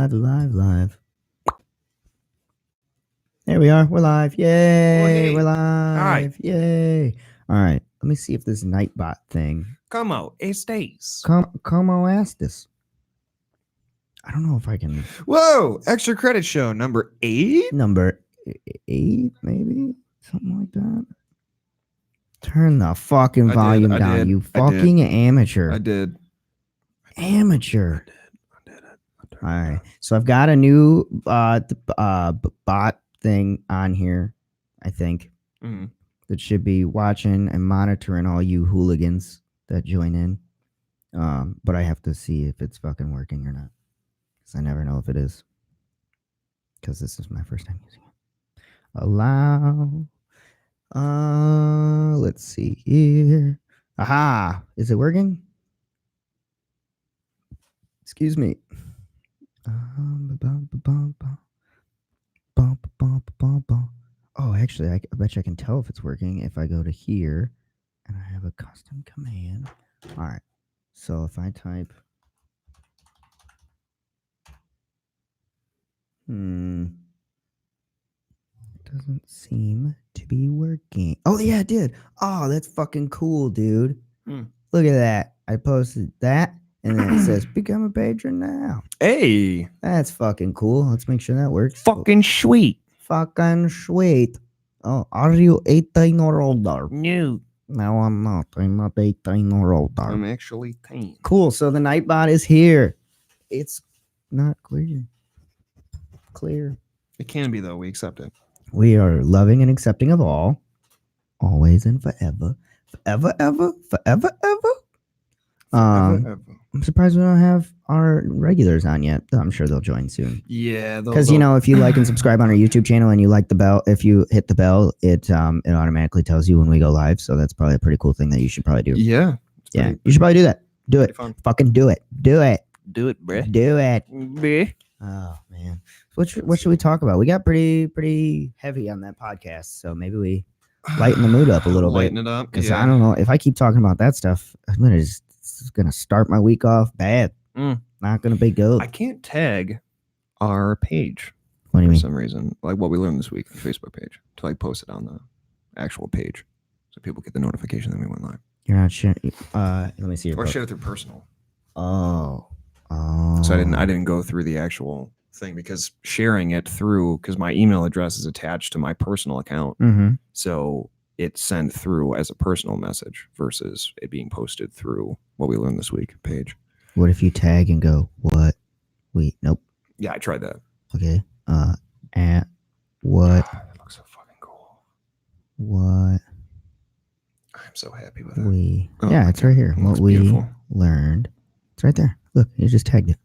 Live. There we are. We're live. Yay. Hey. We're live. Hi. Yay. All right. Let me see if this Nightbot thing. Como estáis? Como estes? I don't know if I can. Whoa! Extra credit show number 8? Number 8, maybe? Something like that. Turn the fucking volume down, you fucking amateur. I did. Amateur. I did it. All right. So I've got a new bot thing on here, I think. Mm-hmm. That should be watching and monitoring all you hooligans that join in. But I have to see if it's fucking working or not. Because I never know if it is. Because this is my first time using it. Allow. Let's see here. Aha! Is it working? Excuse me. Oh, actually, I bet you I can tell if it's working if I go to here and I have a custom command. All right. So if I type, it doesn't seem to be working. Oh, yeah, it did. Oh, that's fucking cool, dude. Look at that. I posted that. And then it says, become a patron now. Hey. That's fucking cool. Let's make sure that works. Fucking sweet. Fucking sweet. Oh, are you 18 or older? No. No, I'm not. I'm not 18 or older. I'm actually 10. Cool. So the Nightbot is here. It's not clear. It can be, though. We accept it. We are loving and accepting of all. Always and forever. Forever, ever. Forever, ever. I'm surprised we don't have our regulars on yet. I'm sure they'll join soon. Yeah, because if you like and subscribe on our YouTube channel and you like the bell, if you hit the bell, it automatically tells you when we go live. So that's probably a pretty cool thing that you should probably do. Yeah, you should probably do that. Do it. Fucking do it. Do it. Do it, bruh. Do it. Bruh. Oh man, what should we talk about? We got pretty heavy on that podcast, so maybe we lighten the mood up a little bit. Lighten it up, because I don't know if I keep talking about that stuff, it's gonna start my week off bad. Not gonna be good. I can't tag our page. What do you mean? For some reason, like what we learned this week, the Facebook page, to like post it on the actual page, so people get the notification that we went live. You're not sure. Let me see your. Or share it through personal. Oh. So I didn't go through the actual thing because sharing it through, because my email address is attached to my personal account. So it's sent through as a personal message versus it being posted through what we learned this week page. What if you tag and go, what? Nope. Yeah, I tried that. Okay. At what? That looks so fucking cool. What? I'm so happy with it. It's right here. What we learned. It's right there. Look, you just tagged it.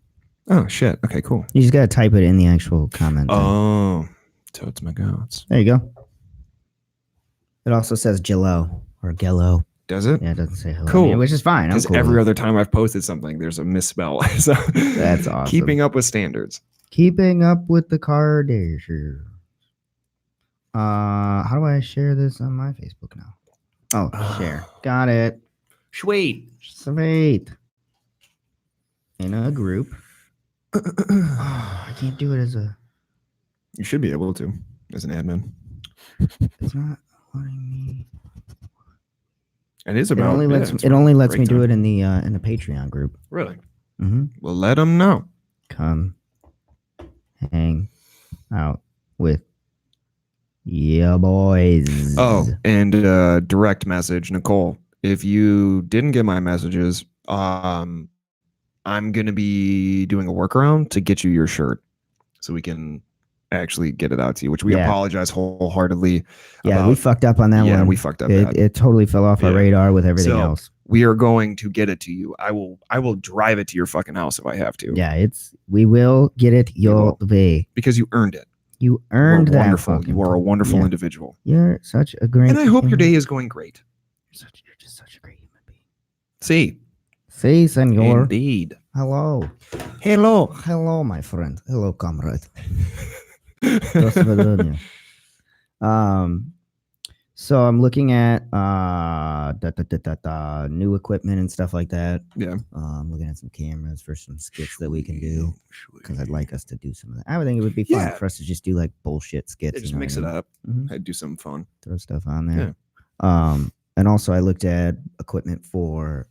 Oh, shit. Okay, cool. You just got to type it in the actual comment. Oh, totes my goats. There you go. It also says Jello or Gello. Does it? Yeah, it doesn't say hello. Cool. Which is fine. Because every other time I've posted something, there's a misspell. So that's awesome. Keeping up with standards. Keeping up with the Kardashians. How do I share this on my Facebook now? Oh, share. Got it. Sweet. In a group. I can't do it as a... You should be able to, as an admin. It's not letting me... It is about... It only lets me do it in the Patreon group. Really? Mm-hmm. Well, let them know. Come hang out with ya boys. Oh, and direct message, Nicole. If you didn't get my messages, I'm going to be doing a workaround to get you your shirt so we can actually get it out to you, which we apologize wholeheartedly. Yeah, we fucked up on that one. Yeah, we fucked up. It totally fell off our radar with everything else. We are going to get it to you. I will drive it to your fucking house if I have to. Yeah, we will get it your way. Because you earned it. You earned that. Wonderful. You are a wonderful individual. You're such a great... And I hope your day is going great. You're just such a great human being. See, senor. Indeed. Hello, my friend. Hello, comrade. So I'm looking at new equipment and stuff like that. Yeah. I'm looking at some cameras for some skits that we can do because I'd like us to do some of that. I would think it would be fun for us to just do like bullshit skits. Just mix it up. I'd do something fun. Throw stuff on there. Yeah. And also I looked at equipment for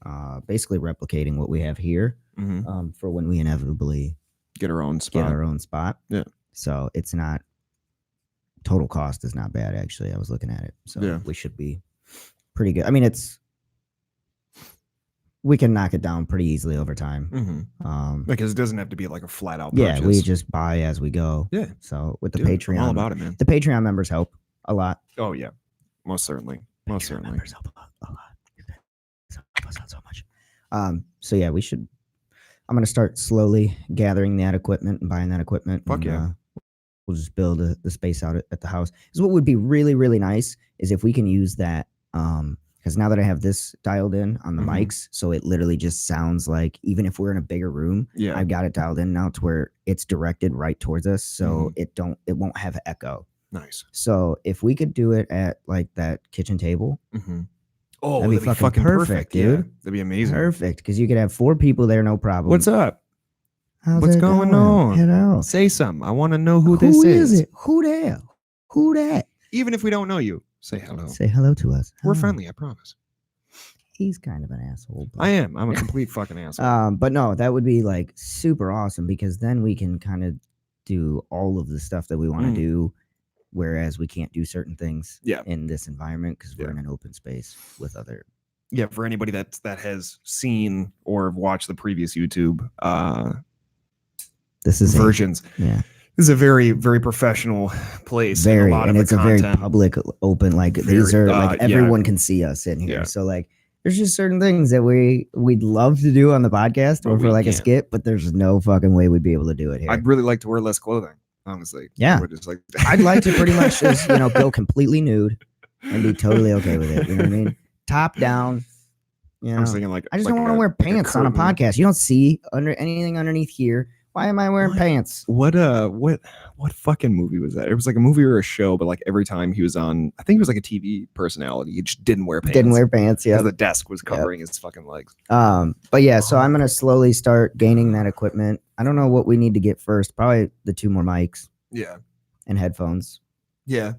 basically replicating what we have here for when we inevitably get our own spot. Yeah. So it's not. Total cost is not bad, actually. I was looking at it. So we should be pretty good. I mean, we can knock it down pretty easily over time. Because it doesn't have to be like a flat out purchase. Yeah, we just buy as we go. Yeah. So with the Patreon, I'm all about it, man. The Patreon members help a lot. Oh, yeah. Most certainly. Patreon members help a lot. Help us out so much. So yeah, we should. I'm going to start slowly gathering that equipment and buying that equipment. Fuck yeah. We'll just build the space out at the house. Because what would be really, really nice is if we can use that. Because now that I have this dialed in on the mics, so it literally just sounds like, even if we're in a bigger room, I've got it dialed in now to where it's directed right towards us, so it won't have echo. Nice. So if we could do it at like that kitchen table, oh, that'd be fucking perfect, dude. Yeah, that'd be amazing. Perfect, because you could have 4 people there, no problem. What's up? What's going on? Hello. Say something. I want to know who this is. Who is it? Who there? Who that? Even if we don't know you, say hello. Say hello to us. We're friendly, I promise. He's kind of an asshole. But... I am. I'm a complete fucking asshole. But no, that would be like super awesome because then we can kind of do all of the stuff that we want to do, whereas we can't do certain things in this environment because we're in an open space with other. Yeah, for anybody that has seen or watched the previous YouTube this is versions. This is a very, very professional place. Very, and it's a very public, open. Like these are like everyone can see us in here. So like, there's just certain things that we'd love to do on the podcast or for like a skit, but there's no fucking way we'd be able to do it here. I'd really like to wear less clothing, honestly. Yeah, just like I'd like to pretty much just go completely nude and be totally okay with it. You know what I mean? Top down. You know, I'm thinking like I just don't want to wear pants on a podcast. You don't see anything underneath here. Why am I wearing pants? What fucking movie was that? It was like a movie or a show, but like every time he was on, I think he was like a TV personality. He just didn't wear pants. Yeah. The desk was covering his fucking legs. But yeah, so I'm gonna slowly start gaining that equipment. I don't know what we need to get first. Probably the 2 more mics. Yeah. And headphones. Yeah.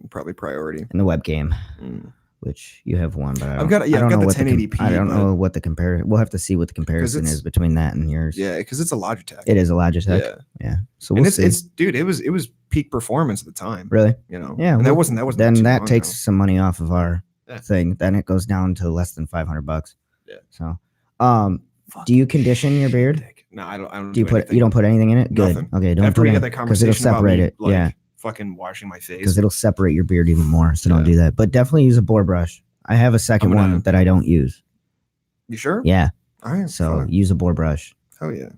Probably priority. And the webcam. Which you have one, but I've got the 1080p. I don't know what the comparison. We'll have to see what the comparison is between that and yours. Yeah, because it's a Logitech. It is a Logitech. Yeah. So we'll see. It's dude. It was peak performance at the time. Really? You know. Yeah. And that wasn't. Then that takes some money off of our thing. Then it goes down to less than $500. Yeah. So, do you condition your beard? No, I don't. Do you put? You don't put anything in it? Good. Nothing. Okay. Don't After put we it had that conversation, because it'll separate it. Yeah. Fucking washing my face because it'll separate your beard even more. So don't do that. But definitely use a boar brush. I have a second one that I don't use. You sure? Yeah. All right. So use a boar brush. Oh yeah.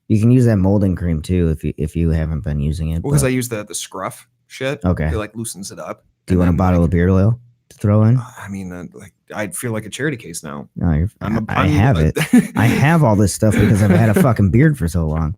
You can use that molding cream too if you haven't been using it. Because I use the scruff shit. Okay. It like loosens it up. Do you want a bottle of beard oil to throw in? I mean, like I'd feel like a charity case now. No, I have it. I have all this stuff because I've had a fucking beard for so long.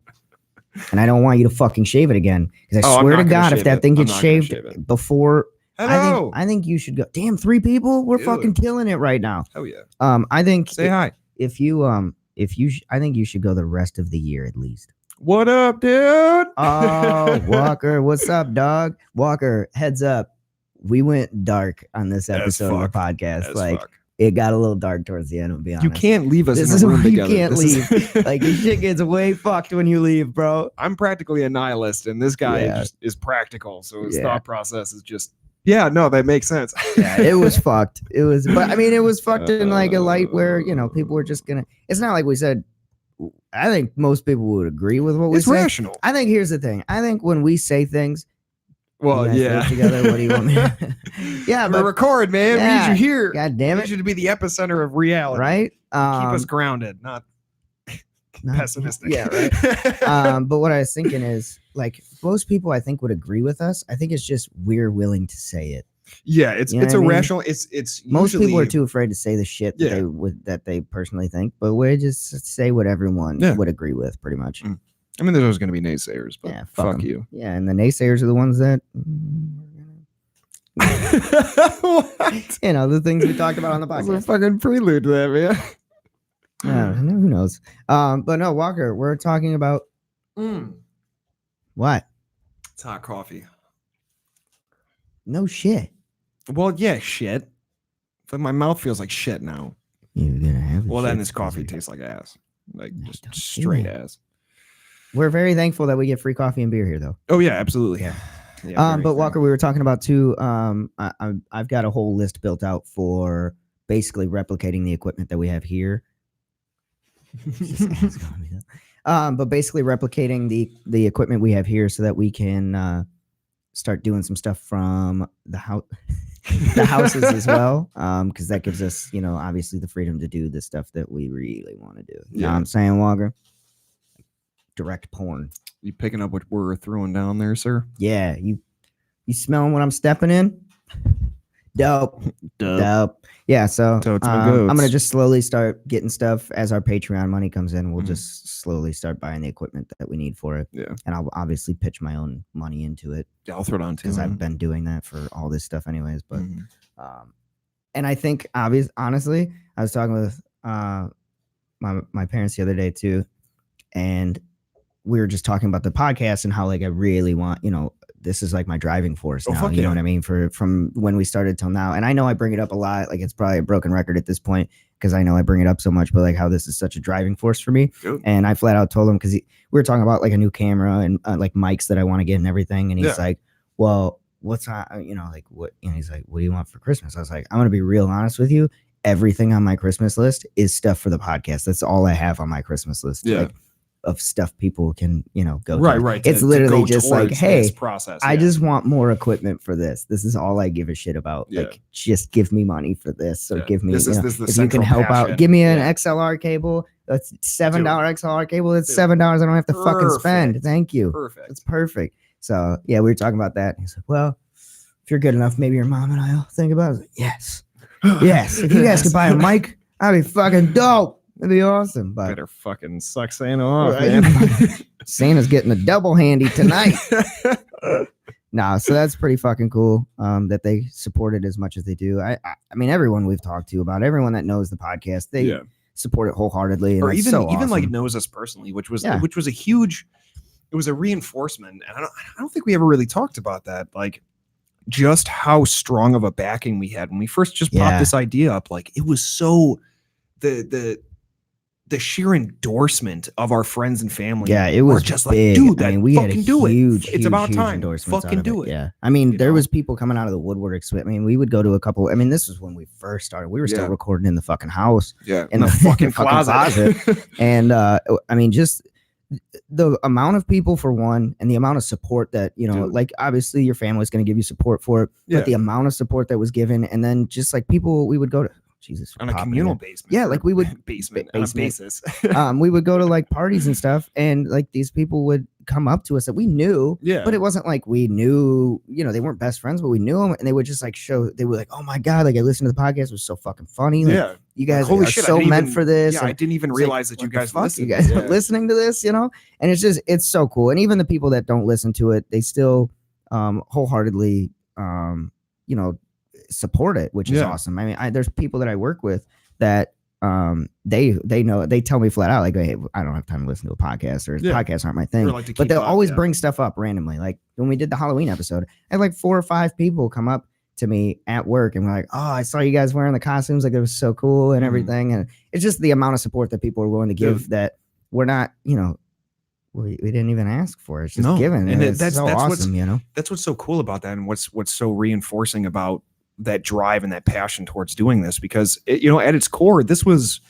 And I don't want you to fucking shave it again. Because I swear to God, if that thing gets shaved before... Hello. I think you should go. Damn, 3 people. We're fucking killing it right now. Oh yeah. I think say hi. I think you should go the rest of the year at least. What up, dude? Oh, Walker, what's up, dog? Walker, heads up. We went dark on this episode of the podcast. It got a little dark towards the end. I'll be honest. You can't leave us. This in is a room where you together. Can't leave. Like this shit gets way fucked when you leave, bro. I'm practically a nihilist, and this guy just is practical. So his thought process is just. Yeah, no, that makes sense. Yeah, it was fucked. It was, but I mean, it was fucked in like a light where, people were just gonna, it's not like we said, I think most people would agree with what we say. It's rational. I think here's the thing. I think when we say things, well, yeah. Together, what do you want me to Yeah, but record, man. Yeah, we need you here. God damn it. We need you to be the epicenter of reality. Right? Keep us grounded, not pessimistic. Yeah, right. But what I was thinking is, like, most people I think would agree with us. I think it's just we're willing to say it. Yeah, it's irrational. It's most people are too afraid to say the shit that they personally think, but we just say what everyone would agree with, pretty much. I mean, there's always going to be naysayers, but fuck you. Yeah, and the naysayers are the ones that What? You know, the things we talked about on the That's a podcast. fucking prelude to that, man. Who knows? But no, Walker, we're talking about what? It's hot coffee. No shit. Well, yeah, shit. But my mouth feels like shit now. You're gonna have. Well, then shit this coffee because tastes like ass. Like No, just don't straight do that. ass. We're very thankful that we get free coffee and beer here, though. Oh yeah, absolutely. Yeah. Yeah, But Walker, we were talking about too. I've got a whole list built out for basically replicating the equipment that we have here. But basically replicating the equipment we have here so that we can start doing some stuff from the house, the houses as well. Because that gives us, you know, obviously the freedom to do the stuff that we really want to do. You know what I'm saying, Walker? Direct porn. You picking up what we're throwing down there, sir? Yeah, you smelling what I'm stepping in? Dope. Yeah, so I'm gonna just slowly start getting stuff as our Patreon money comes in. We'll just slowly start buying the equipment that we need for it. Yeah, and I'll obviously pitch my own money into it. Yeah, I'll throw it on too because I've been doing that for all this stuff anyways. But and I think honestly, I was talking with my parents the other day too, and we were just talking about the podcast and how like I really want, you know, this is like my driving force now. You know what I mean? From when we started till now. And I know I bring it up a lot. Like it's probably a broken record at this point because I know I bring it up so much, but like how this is such a driving force for me. And I flat out told him because we were talking about like a new camera and like mics that I want to get and everything. And he's like, well, what's on, you know, like what, and he's like, what do you want for Christmas? I was like, I'm going to be real honest with you. Everything on my Christmas list is stuff for the podcast. That's all I have on my Christmas list. Yeah. Like, of stuff people can, you know, go right. It's literally just like, hey, process, I just want more equipment for this. This is all I give a shit about. Like, just give me money for this, or give me, this is if you can help out, give me an XLR cable. That's $7 XLR cable. That's $7. I don't have to fucking spend. Thank you. Perfect. It's perfect. So yeah, we were talking about that. He's like, well, if you're good enough, maybe your mom and I'll think about it. Like, yes. If you guys could buy a mic, that'd be fucking dope. It'd be awesome, but better fucking suck Santa off, man. Santa's getting a double handy tonight. Nah, so that's pretty fucking cool. That they support it as much as they do. I mean, everyone we've talked to about, everyone that knows the podcast, they support it wholeheartedly, and or even awesome. Like knows us personally, which was a huge. It was a reinforcement, and I don't think we ever really talked about that, like just how strong of a backing we had when we first just popped this idea up. Like it was so the sheer endorsement of our friends and family. Yeah, it was just big. Like, dude, I mean, we had a huge, it's about time. Endorsements fucking do it. Yeah. I mean, there was people coming out of the woodwork. I mean, we would go to a couple. I mean, this was when we first started. We were still recording in the fucking house. Yeah. In the fucking closet. And I mean, just the amount of people for one, and the amount of support that, you know, like obviously your family's going to give you support for it, but the amount of support that was given, and then just like people we would go to. Jesus, on a communal basement. Yeah, like we would basement on a basis. We would go to like parties and stuff, and like these people would come up to us that we knew. Yeah, but it wasn't like we knew. You know, they weren't best friends, but we knew them, and they would just like show. They were like, "Oh my god!" Like I listened to the podcast; it was so fucking funny. Like, you guys are so meant for this. Yeah, I didn't even realize that you guys listened. You guys are listening to this, you know, and it's so cool. And even the people that don't listen to it, they still wholeheartedly, you know, support it, which is awesome. I mean, there's people that I work with that they know, they tell me flat out like, hey, I don't have time to listen to a podcast, or podcasts aren't my thing, like but they'll always bring stuff up randomly. Like when we did the Halloween episode, I had like 4 or 5 people come up to me at work and were like, oh, I saw you guys wearing the costumes, like it was so cool and everything. And it's just the amount of support that people are willing to give that we're not, you know, we didn't even ask for. It's just given, and that's so awesome. You know, that's what's so cool about that, and what's so reinforcing about that drive and that passion towards doing this, because you know, at its core, this was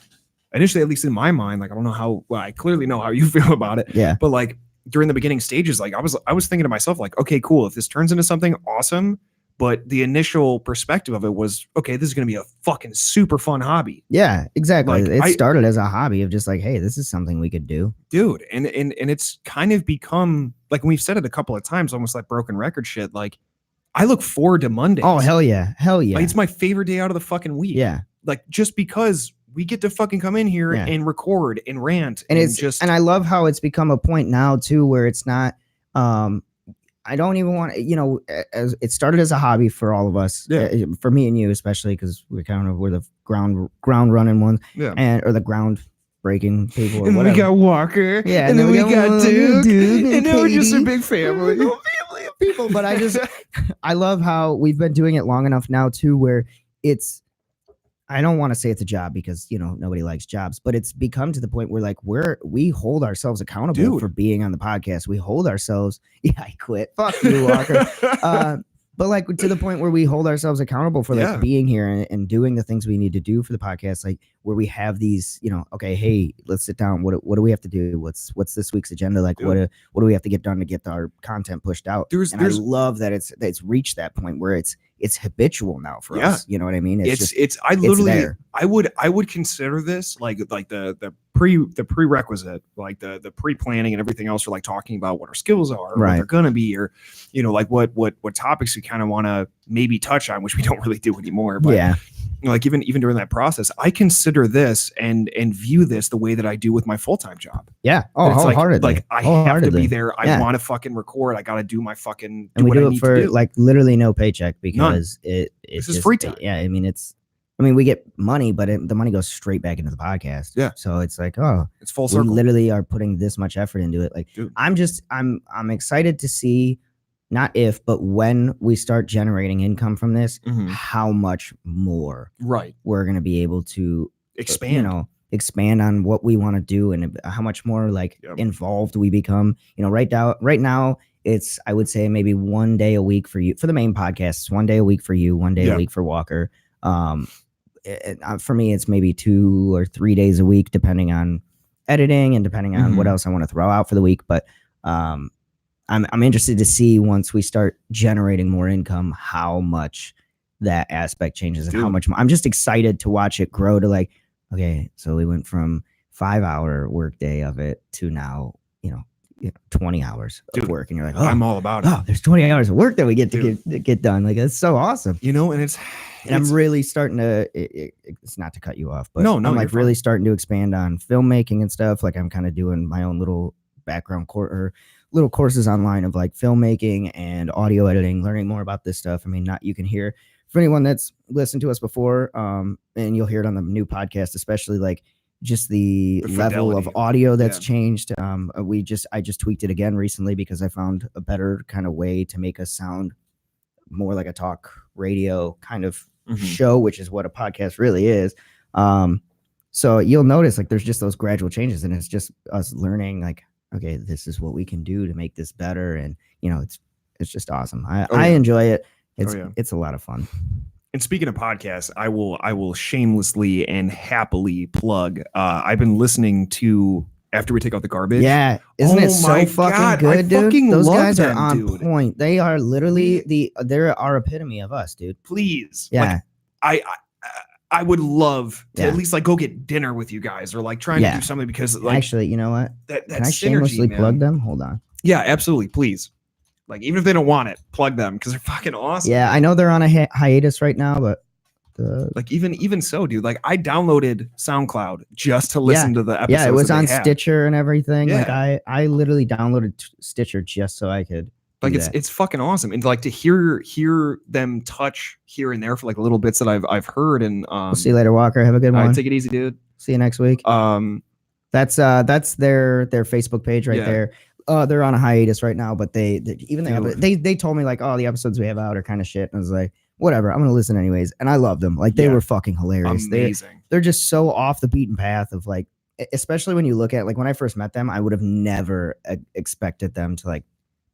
initially, at least in my mind, like I don't know how, well, I clearly know how you feel about it, but like during the beginning stages, like I was thinking to myself, like, okay, cool, if this turns into something awesome, but the initial perspective of it was, okay, this is going to be a fucking super fun hobby. Yeah, exactly. Like, it started as a hobby of just like, hey, this is something we could do, dude, and it's kind of become like, we've said it a couple of times, almost like broken record shit, like I look forward to Mondays. Oh, hell yeah. Hell yeah. Like, it's my favorite day out of the fucking week. Yeah. Like, just because we get to fucking come in here and record and rant. And it's just, and I love how it's become a point now too, where it's not, I don't even want, as it started as a hobby for all of us, for me and you, especially because we're the ground running ones, or the ground breaking people. Or and whatever. we got Walker, and then we got Duke, and now we're just a big family. Family of people. But I love how we've been doing it long enough now too, where I don't want to say it's a job because nobody likes jobs, but it's become to the point where like we hold ourselves accountable for being on the podcast. We hold ourselves. Yeah, I quit. Fuck you, Walker. But like to the point where we hold ourselves accountable for like being here and doing the things we need to do for the podcast, like where we have these, okay, hey, let's sit down. What do we have to do? What's this week's agenda? Like what do we have to get done to get our content pushed out? I love that it's reached that point where it's habitual now for us. You know what I mean? I would consider this like the prerequisite, like the pre-planning and everything else, for like talking about what our skills are, what they're gonna be, or like what topics we kind of want to maybe touch on, which we don't really do anymore. But like even during that process, I consider this and view this the way that I do with my full-time job. Yeah. Oh, wholeheartedly. Like I have to be there. I want to fucking record. I got to do my fucking. And we do it for like literally no paycheck because it's just free time. Yeah, I mean, we get money, but the money goes straight back into the podcast. Yeah. So it's like, it's full circle. We literally are putting this much effort into it. Like, dude. I'm excited to see, not if, but when we start generating income from this, how much more we're going to be able to expand on what we want to do and how much more like involved we become. Right now it's, I would say maybe 1 day a week for you, for the main podcasts, 1 day a week for you, 1 day a week for Walker. For me, it's maybe 2 or 3 days a week, depending on editing and depending on what else I want to throw out for the week. But I'm interested to see, once we start generating more income, how much that aspect changes and how much more. I'm just excited to watch it grow to like, okay, so we went from 5-hour workday of it to now, 20 hours of work, and you're like, I'm all about it. Oh, there's 20 hours of work that we get to get done. Like, it's so awesome. And I'm really starting to, it's not to cut you off, but I'm like really starting to expand on filmmaking and stuff. Like, I'm kind of doing my own little background little courses online of like filmmaking and audio editing, learning more about this stuff. I mean, you can hear, for anyone that's listened to us before, and you'll hear it on the new podcast, especially like just the level of audio that's changed. I just tweaked it again recently because I found a better kind of way to make us sound more like a talk radio kind of show, which is what a podcast really is. So you'll notice like there's just those gradual changes, and it's just us learning like, okay, this is what we can do to make this better. And it's just awesome. I enjoy it. It's a lot of fun. And speaking of podcasts, I will shamelessly and happily plug. I've been listening to After We Take Out the Garbage. Yeah, isn't it so fucking good, dude? Those guys are on point. They are literally they're our epitome of us, dude. Please, yeah. Like, I would love to at least like go get dinner with you guys, or like trying to do something, because like, actually, you know what? That Can I shamelessly plug them? Hold on. Yeah, absolutely, please. Like, even if they don't want it, plug them, because they're fucking awesome. Yeah, I know they're on a hiatus right now, but like even so, dude, like I downloaded SoundCloud just to listen to the episodes. Yeah, it was on Stitcher and everything. Yeah. Like I literally downloaded Stitcher just so I could. Like it's fucking awesome, and like to hear them touch here and there for like little bits that I've heard. And we'll see you later, Walker. Have a good one. Take it easy, dude. See you next week. That's their Facebook page right there. They're on a hiatus right now, but they told me like, oh, the episodes we have out are kind of shit, and I was like, whatever, I'm gonna listen anyways. And I love them. Like, they were fucking hilarious. Amazing. They're just so off the beaten path of like, especially when you look at like when I first met them, I would have never expected them to like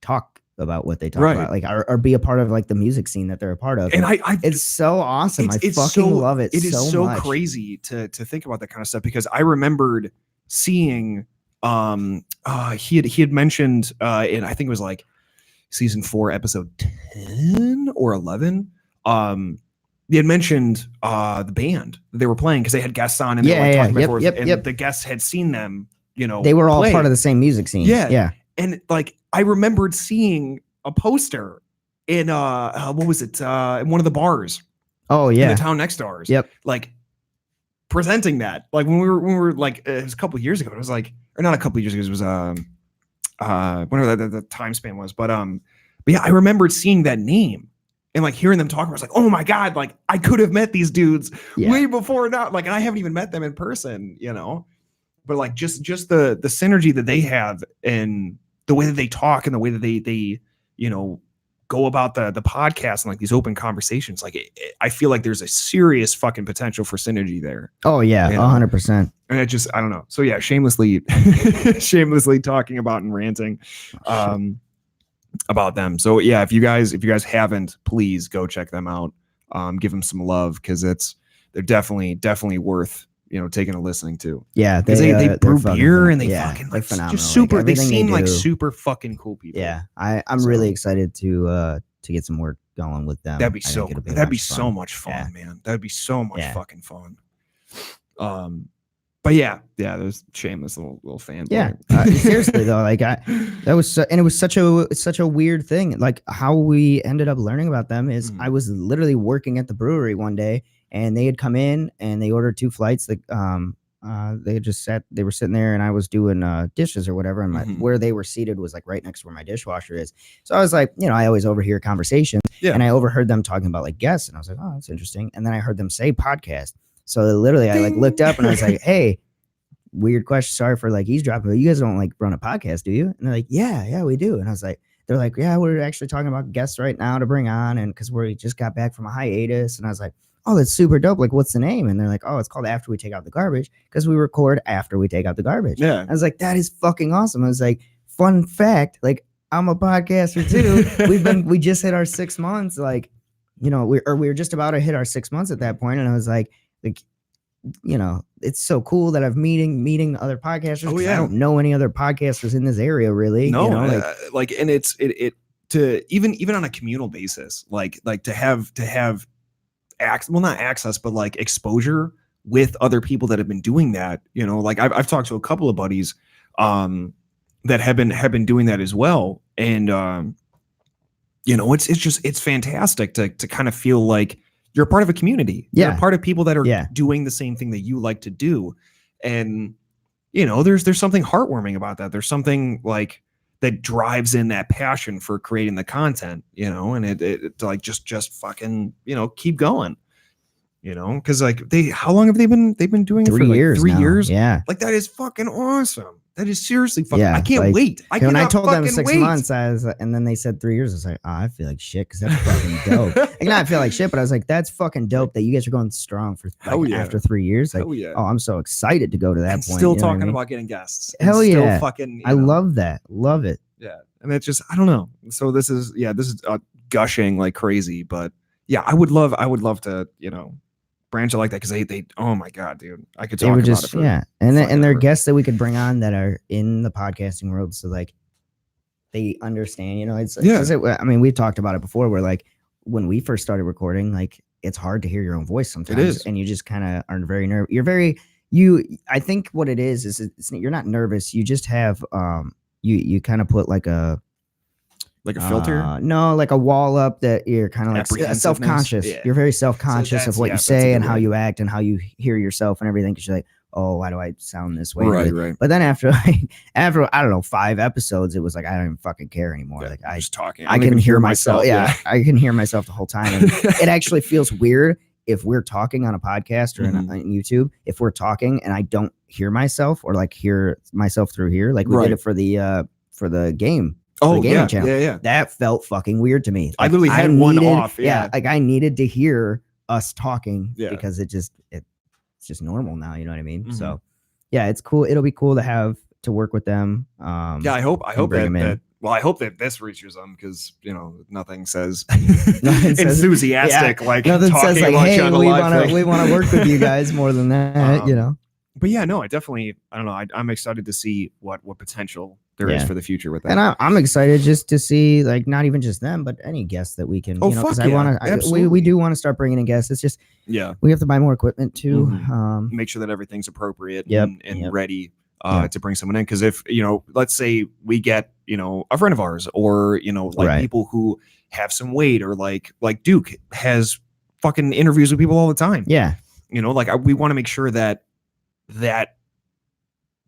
talk about what they talk about, like or be a part of like the music scene that they're a part of. And it's so awesome. I fucking love it. It is so much. Crazy to think about that kind of stuff, because I remembered seeing he had mentioned in, I think it was like season 4 episode 10 or 11, they had mentioned the band that they were playing, because they had guests on, and they were talking before, the guests had seen them, they were all part of the same music scene. Yeah. And like I remembered seeing a poster in what was it, in one of the bars in the town next to ours, like presenting that, like when we were like, it was a couple of years ago, it was like, or not a couple of years ago, it was whenever the time span was, but But yeah, I remembered seeing that name and like hearing them talk. I was like, oh my God, like I could have met these dudes way before now. Like, and I haven't even met them in person, you know, but like just the synergy that they have and the way that they talk and the way that they, you know, go about the podcast and like these open conversations. Like I feel like there's a serious fucking potential for synergy there. Oh yeah, 100%. And it just, I don't know. So yeah, shamelessly talking about and ranting about them. So yeah, if you guys haven't, please go check them out. Give them some love because they're definitely worth, you know, taking a listening to. Yeah, they brew beer and they fucking like phenomenal. Just super. Like, they seem like super fucking cool people. Yeah, I'm really excited to get some work going with them. That'd be so much fun, man. That'd be so much fucking fun. But yeah, there's shameless little fan. Yeah, seriously though, like it was such a weird thing. Like how we ended up learning about them is I was literally working at the brewery one day, and they had come in and they ordered 2 flights. That they were sitting there, and I was doing dishes or whatever, and where they were seated was like right next to where my dishwasher is. So I was like, you know, I always overhear conversations, and I overheard them talking about like guests, and I was like, oh, that's interesting. And then I heard them say podcast. So literally, I like looked up and I was like, hey, weird question. Sorry for like eavesdropping, but you guys don't like run a podcast, do you? And they're like, yeah, we do. And I was like, they're like, yeah, we're actually talking about guests right now to bring on, and because we just got back from a hiatus. And I was like, oh, that's super dope. Like, what's the name? And they're like, oh, it's called After We Take Out the Garbage because we record after we take out the garbage. Yeah. I was like, that is fucking awesome. I was like, fun fact, like I'm a podcaster too. we just hit our 6 months. Like, you know, we were just about to hit our 6 months at that point. And I was like, you know, it's so cool that I'm meeting other podcasters. Oh, yeah. I don't know any other podcasters in this area, really. No, you know, and it's to even on a communal basis, like to have not access, but like exposure with other people that have been doing that. You know, like I've talked to a couple of buddies that have been doing that as well, and you know, it's fantastic to kind of feel like you're a part of a community. You're a part of people that are doing the same thing that you like to do. And, you know, there's something heartwarming about that. There's something like that drives in that passion for creating the content, you know, and it like just fucking, you know, keep going, you know, cause like how long have they been doing it for? 3 years. Like 3 years. Yeah. Like that is fucking awesome. That is seriously fucking. I can't wait. When I told them 6 months, and then they said 3 years. I was like, oh, I feel like shit because that's fucking dope. Like, not I feel like shit, but I was like, that's fucking dope that you guys are going strong for after 3 years. Like, oh, I'm so excited to go to that point. Still talking about getting guests. Hell yeah, fucking. I love that. Love it. Yeah, and it's just I don't know. So this is gushing like crazy, but yeah, I would love to branch it like that because they oh my god, dude, I could talk about it for and they're guests that we could bring on that are in the podcasting world, so like they understand, you know. I mean, we've talked about it before where like when we first started recording, like it's hard to hear your own voice sometimes. It is. And you just kind of are very nervous. I think what it is you're not nervous, you just have you kind of put like a filter? No, like a wall up that you're kind of like self-conscious. Yeah. You're very self-conscious of what you say and how you act and how you hear yourself and everything. Because you're like, oh, why do I sound this way? Right. But then after I don't know 5 episodes, it was like I don't even fucking care anymore. Like I just talking. I can hear myself. Yeah, I can hear myself the whole time. And it actually feels weird if we're talking on a podcast or on YouTube. If we're talking and I don't hear myself or like hear myself through here, like we did it for the game. Oh, yeah. Channel. Yeah. That felt fucking weird to me. Like, I literally had one off. Yeah. Like I needed to hear us talking because it's just normal now. You know what I mean? Mm-hmm. So yeah, it's cool. It'll be cool to work with them. I hope that this reaches them because, you know, nothing says enthusiastic like nothing talking says like, about hey, we want to work with you guys more than that, you know. But yeah, no, I don't know. I'm excited to see what potential there is for the future with that. And I'm excited just to see, like, not even just them, but any guests that we can, because we do want to start bringing in guests. It's just, we have to buy more equipment too. Mm-hmm. Make sure that everything's appropriate and ready to bring someone in. Because if, you know, let's say we get, you know, a friend of ours or, you know, like people who have some weight or like Duke has fucking interviews with people all the time. Yeah. You know, like we want to make sure that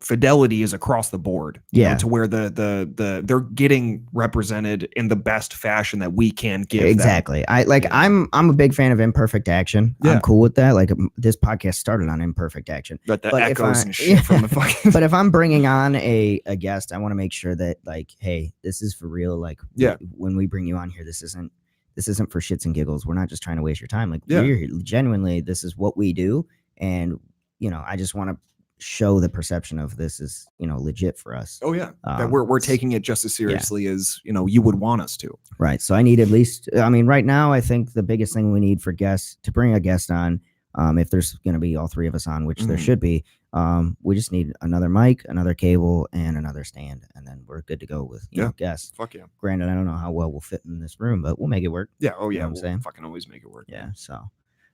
fidelity is across the board, you know, to where they're getting represented in the best fashion that we can give exactly them. I'm a big fan of imperfect action. I'm cool with that. Like this podcast started on imperfect action, but the echoes and shit from the fucking but if I'm bringing on a guest, I want to make sure that like, hey, this is for real. Like when we bring you on here, this isn't for shits and giggles. We're not just trying to waste your time. Like we're genuinely, this is what we do. And you know, I just want to show the perception of this is, you know, legit for us. Oh yeah, that we're taking it just as seriously as, you know, you would want us to. Right. So I need at least, I mean, right now I think the biggest thing we need for guests, to bring a guest on, if there's going to be all three of us on, which there should be, we just need another mic, another cable, and another stand, and then we're good to go with you know, guests. Fuck yeah. Granted, I don't know how well we'll fit in this room, but we'll make it work. Yeah. Oh yeah. You know what I'm saying? Fucking always make it work. Yeah. So.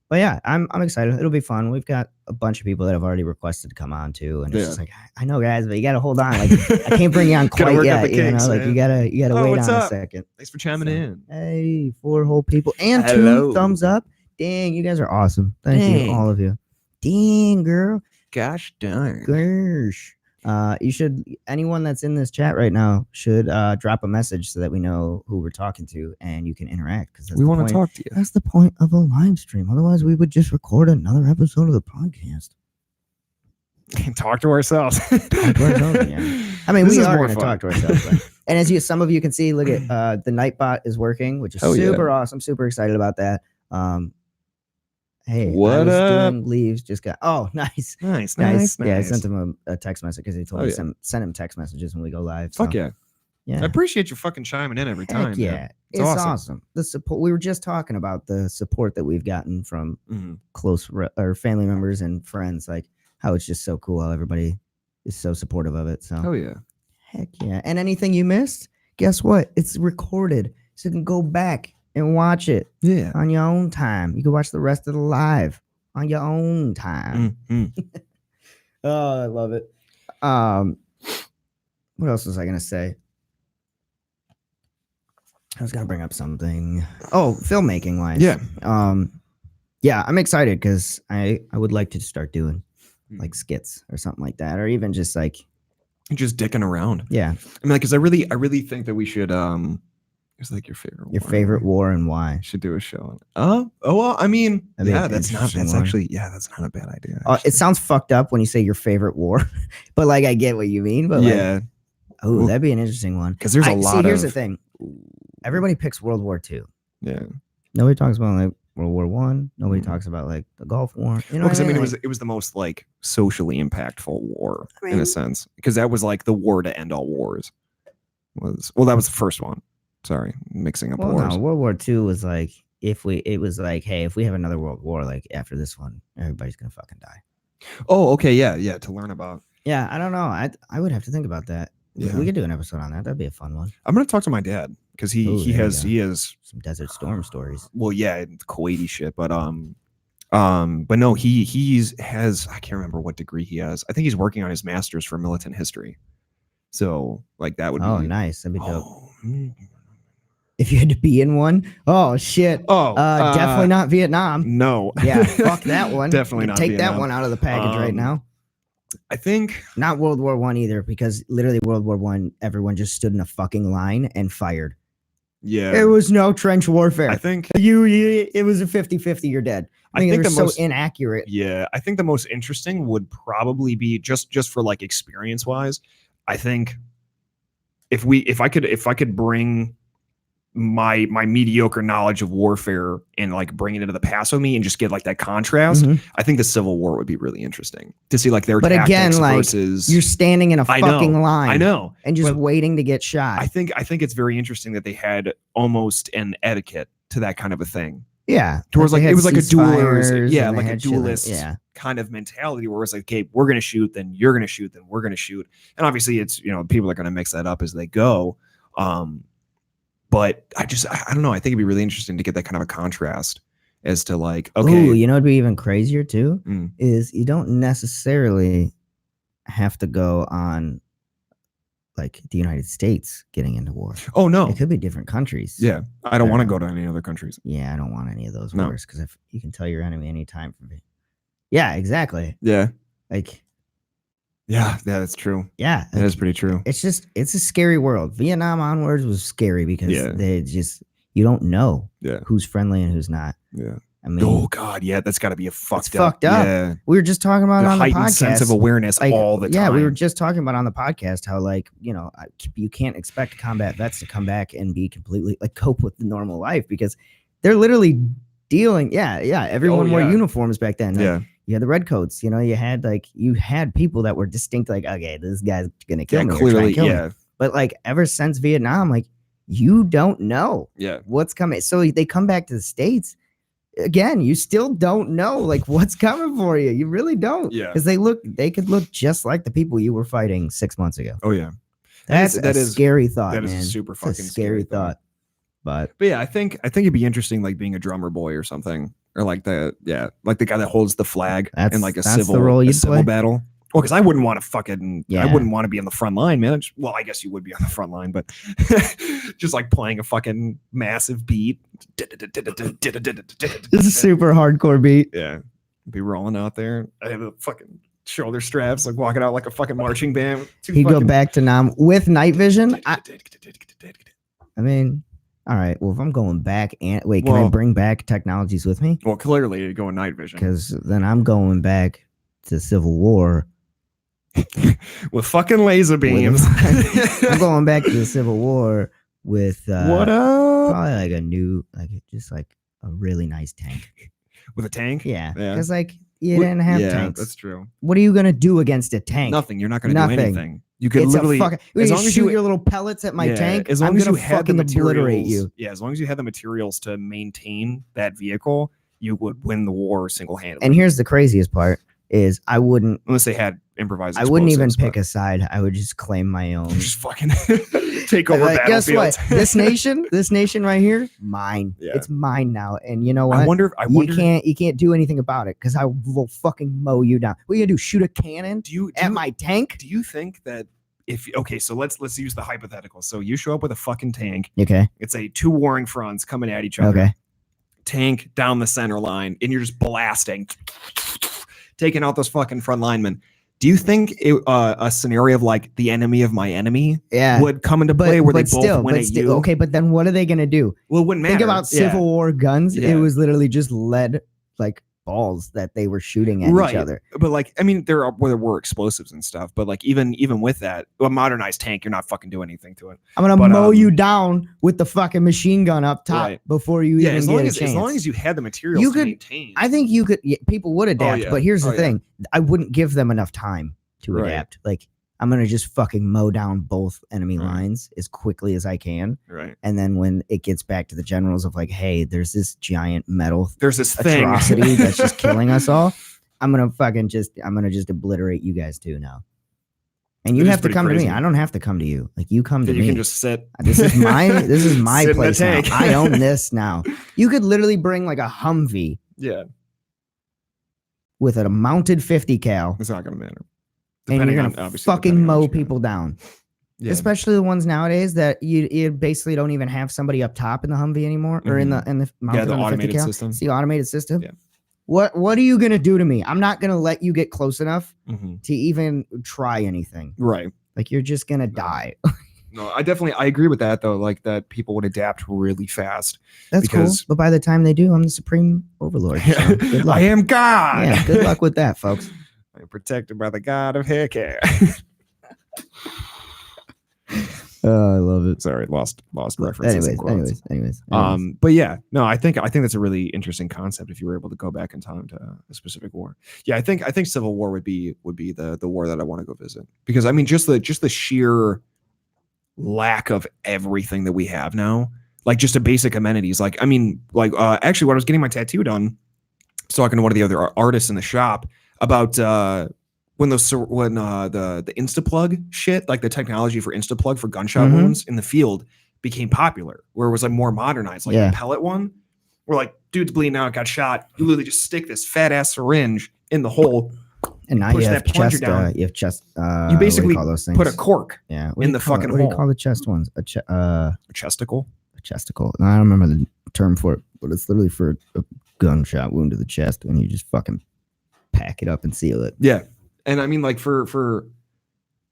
But yeah, I'm excited. It'll be fun. We've got a bunch of people that have already requested to come on too, and it's just like, I know, guys, but you got to hold on. Like, I can't bring you on quite yet. You know, like you gotta wait on a second. Thanks for chiming in. Hey, 4 whole people and 2 thumbs up. Dang, you guys are awesome. Thank you, all of you. Dang, girl. Gosh darn. Gosh. You should, anyone that's in this chat right now should drop a message so that we know who we're talking to and you can interact, because we want to talk to you. That's the point of a live stream. Otherwise we would just record another episode of the podcast and talk to ourselves. I mean, we are going to talk to ourselves, but, and as some of you can see, look at the Nightbot is working, which is super awesome. Super excited about that. Hey, what up? Leaves just got. Oh, nice. Yeah, I sent him a text message because he told me to send him text messages when we go live. So. Fuck yeah. I appreciate you fucking chiming in every time. Yeah, man. It's awesome. The support. We were just talking about the support that we've gotten from close or family members and friends. Like how it's just so cool how everybody is so supportive of it. So. Oh yeah. Heck yeah. And anything you missed, guess what? It's recorded, so you can go back and watch it on your own time. You can watch the rest of the live on your own time. Oh, I love it. What else was I gonna say? I was gonna bring up something. Oh, filmmaking wise. Yeah, I'm excited because I would like to start doing like skits or something like that, or even just like just dicking around. Yeah, I mean, because I really think that we should it's like your favorite war and why. Should do a show. Well, I mean, that's not a bad idea. It sounds fucked up when you say your favorite war, but like I get what you mean. But yeah, like, that'd be an interesting one. Because there's a lot. Here's the thing: everybody picks World War II. Yeah, nobody talks about like World War One. Nobody talks about like the Gulf War. You know, because I mean, it was the most like socially impactful war in a sense, because that was like the war to end all wars. That was the first one. Sorry, mixing up wars. No, World War II was like if we have another world war, like after this one, everybody's gonna fucking die. Oh, okay, yeah. To learn about. Yeah, I don't know. I would have to think about that. Yeah. We could do an episode on that. That'd be a fun one. I'm gonna talk to my dad because he has some Desert Storm stories. Well, yeah, Kuwaiti shit, but no, he has I can't remember what degree he has. I think he's working on his master's for militant history. So like that would be nice. That'd be dope. If you had to be in one, oh shit! Definitely not Vietnam. No, yeah, fuck that one. Definitely not. Take Vietnam. That one out of the package right now. I think not World War I either, because literally World War I, everyone just stood in a fucking line and fired. Yeah, there was no trench warfare. I think it was a 50-50. You're dead. I think it was so inaccurate. Yeah, I think the most interesting would probably be just for like experience wise. I think if I could bring my mediocre knowledge of warfare and like bring it into the past with me and just get like that contrast, I think the Civil War would be really interesting to see like their tactics again, like versus you're standing in a fucking line. I know. And just waiting to get shot. I think it's very interesting that they had almost an etiquette to that kind of a thing. Yeah. Towards like it was like a duelist, like a duelist kind of mentality where it's like, okay, we're gonna shoot, then you're gonna shoot, then we're gonna shoot. And obviously it's, you know, people are gonna mix that up as they go. But I don't know. I think it'd be really interesting to get that kind of a contrast as to like, okay. Ooh, you know, it'd be even crazier too, is you don't necessarily have to go on like the United States getting into war. Oh, no. It could be different countries. Yeah. I don't want to go to any other countries. Yeah, I don't want any of those wars because if you can tell your enemy anytime from me. Yeah, exactly. Yeah. Like, Yeah, that's true. Yeah, That is pretty true. it's a scary world. Vietnam onwards was scary because they just, you don't know who's friendly and who's not. Yeah. I mean, oh God, yeah, that's got to be a fucked up. Yeah, we were just talking about the on the heightened podcast, sense of awareness all the time. Yeah, we were just talking about on the podcast how, like, you know, you can't expect combat vets to come back and be completely, like, cope with the normal life because they're literally dealing. Everyone wore uniforms back then. Like, you had the redcoats. You know, you had people that were distinct. Like, okay, this guy's gonna kill me. Clearly, me. But like ever since Vietnam, like, you don't know what's coming. So they come back to the States. Again, you still don't know like what's coming for you. You really don't. Yeah. Because they could look just like the people you were fighting 6 months ago. Oh yeah. That is scary thought. That man. is a super fucking scary thought. But yeah, I think it'd be interesting, like being a drummer boy or something, or like the guy that holds the flag in like a civil battle. Well, because I wouldn't want to I wouldn't want to be on the front line, man. Well, I guess you would be on the front line, but just like playing a fucking massive beat. This is super hardcore beat. Yeah. Be rolling out there. I have a fucking shoulder straps, like walking out like a fucking marching band. You go back to Nam with night vision. I mean, all right. Well, if I'm going back can I bring back technologies with me? Well, clearly you're going night vision. Because then I'm going back to Civil War. with fucking laser beams. I'm going back to the Civil War with what up? Probably like a new, just like a really nice tank. With a tank? Yeah. Because like you didn't have tanks. That's true. What are you gonna do against a tank? Nothing. You're not gonna do anything. You could literally as long as you shoot your little pellets at my tank. As long as you had the materials, obliterate you. Yeah. As long as you had the materials to maintain that vehicle, you would win the war single-handedly. And here's the craziest part: is I wouldn't, unless they had improvised. I wouldn't even pick a side. I would just claim my own. Just fucking take over battlefields. Guess what? This nation right here, mine. Yeah. It's mine now. And you know what? I wonder. You can't do anything about it because I will fucking mow you down. What are you gonna do? Shoot a cannon at my tank? Do you think that so let's use the hypothetical. So you show up with a fucking tank. Okay. It's two warring fronts coming at each other. Okay. Tank down the center line, and you're just blasting, taking out those fucking front linemen. Do you think a scenario of like the enemy of my enemy would come into play where they both win at you? Okay, but then what are they going to do? Well, it wouldn't matter. Think about Civil War guns. Yeah. It was literally just lead like balls that they were shooting at each other. But like, I mean, there were explosives and stuff, but like even with that, a modernized tank, you're not fucking doing anything to it. I'm going to mow you down with the fucking machine gun up top before you even get a chance. As long as you had the materials to maintain. I think you could, people would adapt, but here's the thing. I wouldn't give them enough time to adapt. Like, I'm going to just fucking mow down both enemy lines as quickly as I can. Right. And then when it gets back to the generals of like, hey, there's this giant metal atrocity that's just killing us all. I'm going to just obliterate you guys too now. And you have to come to me. I don't have to come to you. Like, you come to me. You can just sit. This is my place now. I own this now. You could literally bring like a Humvee. Yeah. With a mounted 50 cal. It's not going to matter. And you're gonna fucking mow people down, especially the ones nowadays that you basically don't even have somebody up top in the Humvee anymore, or in the mounted on the automated system. It's the automated system. Yeah. What are you gonna do to me? I'm not gonna let you get close enough to even try anything. Right. Like, you're just gonna die. No, I agree with that though. Like, that people would adapt really fast. That's cool. But by the time they do, I'm the supreme overlord. So good luck. I am God. Yeah. Good luck with that, folks. Protected by the god of hair care. Oh, I love it. Sorry, lost references. Anyways. But yeah, no, I think that's a really interesting concept if you were able to go back in time to a specific war. Yeah, I think Civil War would be the war that I want to go visit, because I mean just the sheer lack of everything that we have now, like just the basic amenities. Like, I mean, like actually when I was getting my tattoo done, I was talking to one of the other artists in the shop about when the Instaplug shit, like the technology for Instaplug for gunshot wounds in the field became popular, where it was like more modernized, like the pellet one, where like dude's bleeding out, got shot, you literally just stick this fat ass syringe in the hole, and now you have chest. You have chest. You basically put a cork in the fucking hole. What do you call the chest ones? A chesticle. A chesticle. I don't remember the term for it, but it's literally for a gunshot wound to the chest, and you just fucking pack it up and seal it. Yeah. And I mean, like for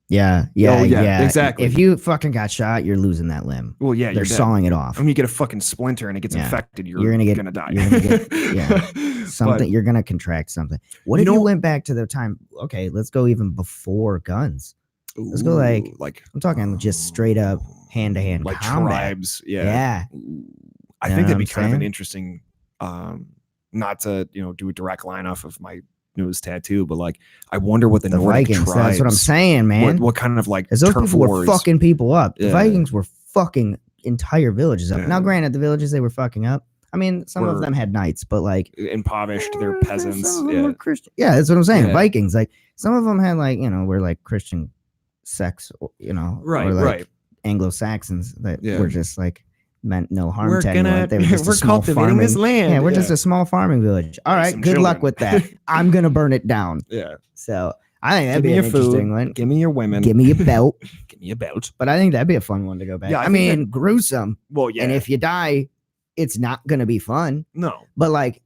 Yeah, exactly. If you fucking got shot, you're losing that limb. Well, yeah, they're sawing it off. When you get a fucking splinter and it gets infected, you're gonna die. You're gonna get something. You're gonna contract something. What if you went back to the time? Okay, let's go even before guns. Let's go like I'm talking just straight up hand to hand like combat. Tribes. Yeah. I think that'd be kind of an interesting. Not to do a direct line off of my nose tattoo, but like I wonder what the Nordic Vikings, tribes. That's what I'm saying, man. What kind of like those people were fucking people up. The Vikings were fucking entire villages up. Now, granted, the villages they were fucking up. I mean, some of them had knights, but like impoverished. They're peasants. Some of them were Christian. Yeah, that's what I'm saying. Vikings, like some of them had like were like Christian sects, right, or like right. Anglo-Saxons that were just like meant no harm we're to anyone. They were just we're cultivating this land. Yeah, we're just a small farming village. All right, good luck with that. I'm gonna burn it down. Yeah. So I think that'd be an interesting one. Give me your women. Give me your belt. Give me a belt. But I think that'd be a fun one to go back. Yeah, I mean, gruesome. Well, yeah. And if you die, it's not gonna be fun. No. But like,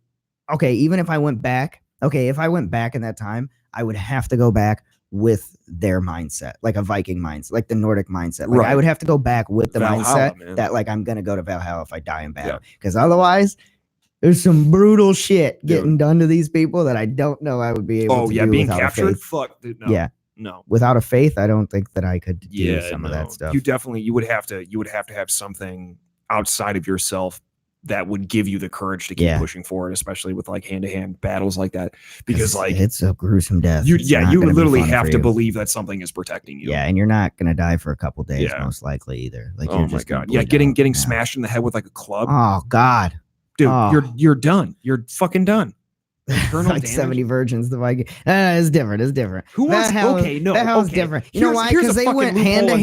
okay, even if I went back, if I went back in that time, I would have to go back with their mindset, like a Viking mindset, like the Nordic mindset. Like I would have to go back with the mindset that like I'm gonna go to Valhalla if I die in battle, because otherwise there's some brutal shit getting done to these people that I don't know I would be able to do being without captured. a faith. Fuck, dude, no. Yeah, no. Without a faith, I don't think that I could do some of that stuff. You would have to have something outside of yourself that would give you the courage to keep pushing forward, especially with like hand-to-hand battles like that, because like it's a gruesome death. You literally have to believe that something is protecting you. Yeah, and you're not gonna die for a couple days, most likely either. Like, oh my god, getting smashed in the head with like a club. Oh god, dude, you're done. You're fucking done. Like 70 virgins, the Viking. It's different. It's different. Who wants? That hell's different. You know why? Because they went hand to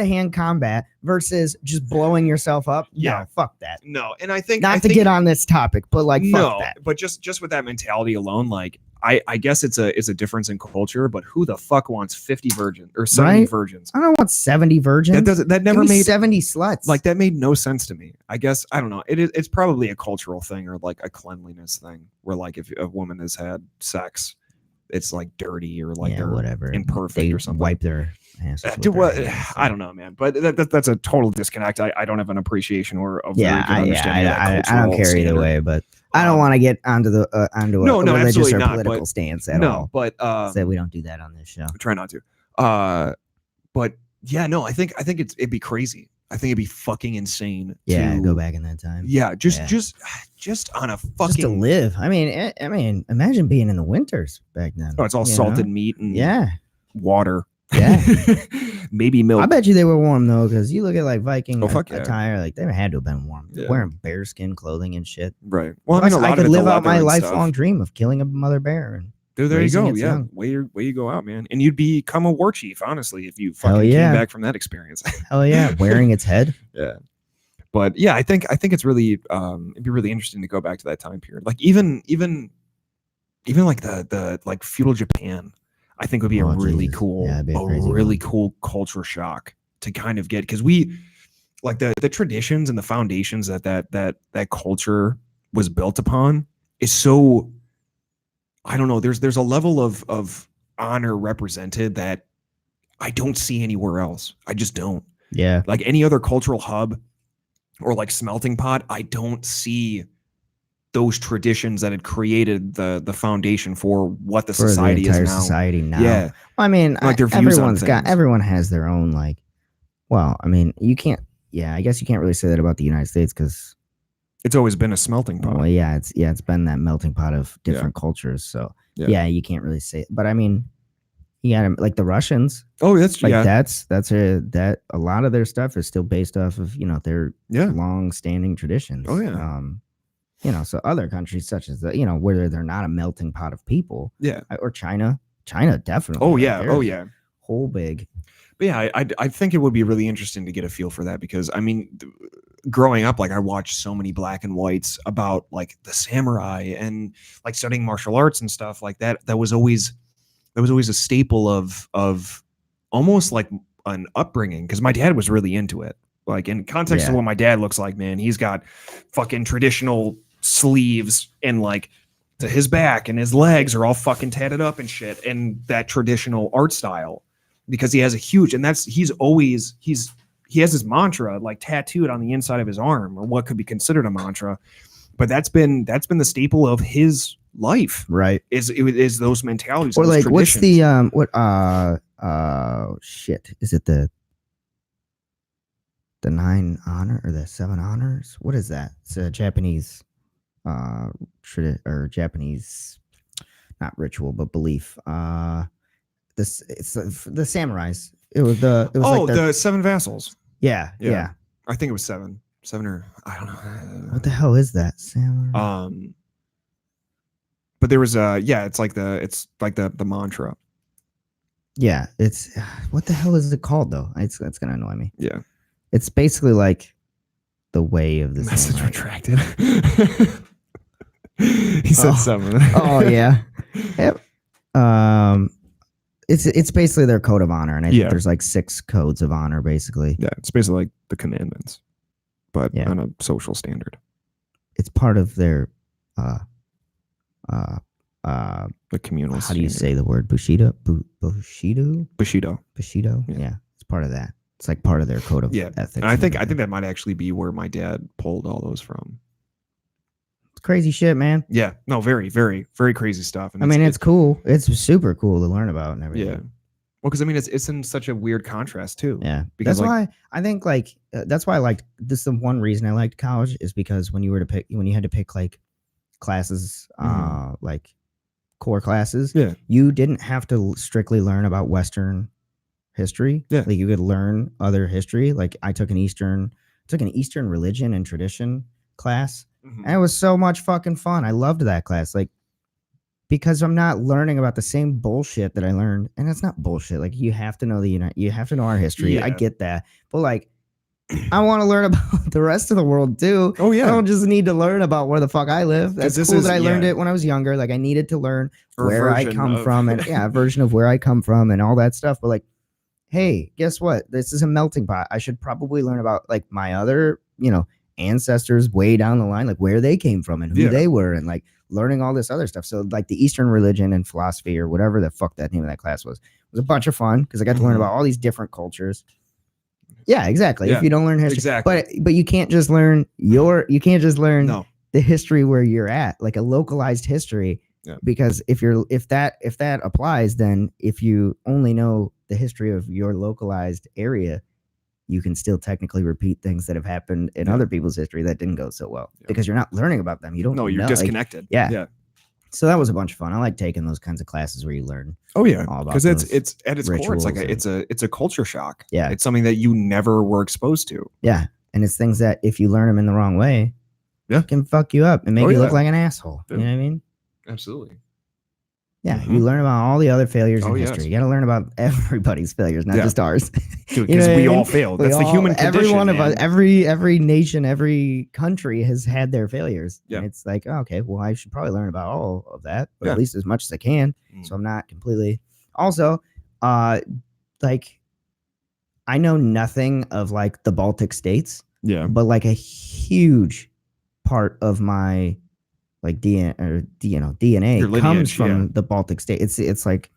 hand combat versus just blowing yourself up. Yeah, no, fuck that. No, and I think not to get on this topic, but like fuck that. But just with that mentality alone, like I guess it's a difference in culture. But who the fuck wants 50 virgins or 70 virgins? I don't want 70 virgins. That never made 70 sluts. Like that made no sense to me. I guess I don't know. It's probably a cultural thing or like a cleanliness thing, where like if a woman has had sex, it's like dirty or like they're whatever imperfect or something. Wipe their hands. I don't know, man. But that's a total disconnect. I don't have an appreciation or a very good understanding of that cultural I don't care standard. either way, but I don't want to get onto a religious or political not, stance at all. But so we don't do that on this show. Try not to. But yeah, no, I think it'd be crazy. I think it'd be fucking insane. Yeah, go back in that time. Yeah, just on a fucking just to live. I mean, imagine being in the winters back then. Oh, it's all salted meat and water. Yeah, maybe milk. I bet you they were warm though, because you look at like Viking attire, like they had to have been warm. Wearing bearskin clothing and shit. Right. Well, I could live out my lifelong dream of killing a mother bear. And dude, there you go. Yeah, way you go out, man. And you'd become a war chief, honestly, if you fucking came back from that experience. Hell yeah, wearing its head. Yeah. But yeah, I think it's really it'd be really interesting to go back to that time period. Like even like the like feudal Japan. I think would be a really cool, really cool culture shock to kind of get, because we like the traditions and the foundations that culture was built upon is so, I don't know. There's a level of honor represented that I don't see anywhere else. I just don't. Yeah. Like any other cultural hub or like smelting pot, I don't see those traditions that had created the foundation for what the society is now. Society now. Yeah. I mean, like their views on things. Everyone has their own like. Well, I mean, you can't. Yeah, I guess you can't really say that about the United States because it's always been a smelting pot. Well, yeah, it's been that melting pot of different cultures. So yeah, you can't really say. But I mean, you got like the Russians. Oh, that's like that's a lot of their stuff is still based off of their long-standing traditions. Oh yeah. So other countries such as where they're not a melting pot of people. Yeah. Or China definitely. Oh yeah. Whole big. But yeah, I think it would be really interesting to get a feel for that, because I mean, growing up, like I watched so many black and whites about like the samurai and like studying martial arts and stuff like that. That was always a staple of almost like an upbringing, because my dad was really into it. Like in context of what my dad looks like, man, he's got fucking traditional sleeves and like to his back, and his legs are all fucking tatted up and shit, and that traditional art style. because he has he has his mantra like tattooed on the inside of his arm, or what could be considered a mantra. But that's been the staple of his life, right? Is those mentalities, or those like what's traditions. the shit? Is it the 9 honor or the 7 honors? What is that? It's a Japanese or Japanese, not ritual but belief. It's the samurais. It was like the 7 vassals. Yeah. I think it was 7 or I don't know. What the hell is that? Samurai. But there was it's like the mantra. Yeah, it's what the hell is it called though? It's gonna annoy me. Yeah, it's basically like the way of the message samurai. Retracted. He said 7. Oh yeah. Yep. It's basically their code of honor, and I think there's like 6 codes of honor basically. Yeah, it's basically like the commandments, but on a social standard. It's part of their the communal. How do you say the word Bushido? Bushido. Yeah, it's part of that. It's like part of their code of ethics. And I think that might actually be where my dad pulled all those from. It's crazy shit, man. Yeah, no, very, very, very crazy stuff. And it's cool. It's super cool to learn about and everything. Yeah. Well, because it's in such a weird contrast too. Yeah, because that's why I think that's why I liked this. The one reason I liked college is because when you had to pick like classes, like core classes, you didn't have to strictly learn about Western history. Yeah, like you could learn other history. Like I took an Eastern religion and tradition class, and it was so much fucking fun. I loved that class. Like, because I'm not learning about the same bullshit that I learned, and it's not bullshit. Like you have to know you have to know our history. I get that, but like, I want to learn about the rest of the world too. Oh yeah, I don't just need to learn about where the fuck I live. That's cool that I learned it when I was younger. Like I needed to learn where I come from, and a version of where I come from and all that stuff. But like, hey, guess what? This is a melting pot. I should probably learn about like my other, ancestors way down the line, like where they came from and who they were, and like learning all this other stuff. So like the Eastern religion and philosophy, or whatever the fuck that name of that class was a bunch of fun because I got to learn about all these different cultures. Yeah, exactly. If you don't learn history, but you can't just learn the history where you're at, like a localized history. Yeah. Because if that applies, then if you only know the history of your localized area, you can still technically repeat things that have happened in other people's history that didn't go so well because you're not learning about them. You don't know. You're disconnected. Like, yeah. So that was a bunch of fun. I like taking those kinds of classes where you learn. Oh yeah, because it's at its core, it's like it's a culture shock. Yeah, it's something that you never were exposed to. Yeah, and it's things that if you learn them in the wrong way, can fuck you up and make you look like an asshole. Yeah. You know what I mean? Absolutely. Yeah, you learn about all the other failures in history. You got to learn about everybody's failures, not just ours. Dude, because we all failed. That's the human condition. Every one of us, every nation, every country has had their failures. Yeah, and it's like, okay, well, I should probably learn about all of that, but at least as much as I can, so I'm not completely. Also, like, I know nothing of like the Baltic states. Yeah, but like a huge part of my like DNA comes from the Baltic states. It's like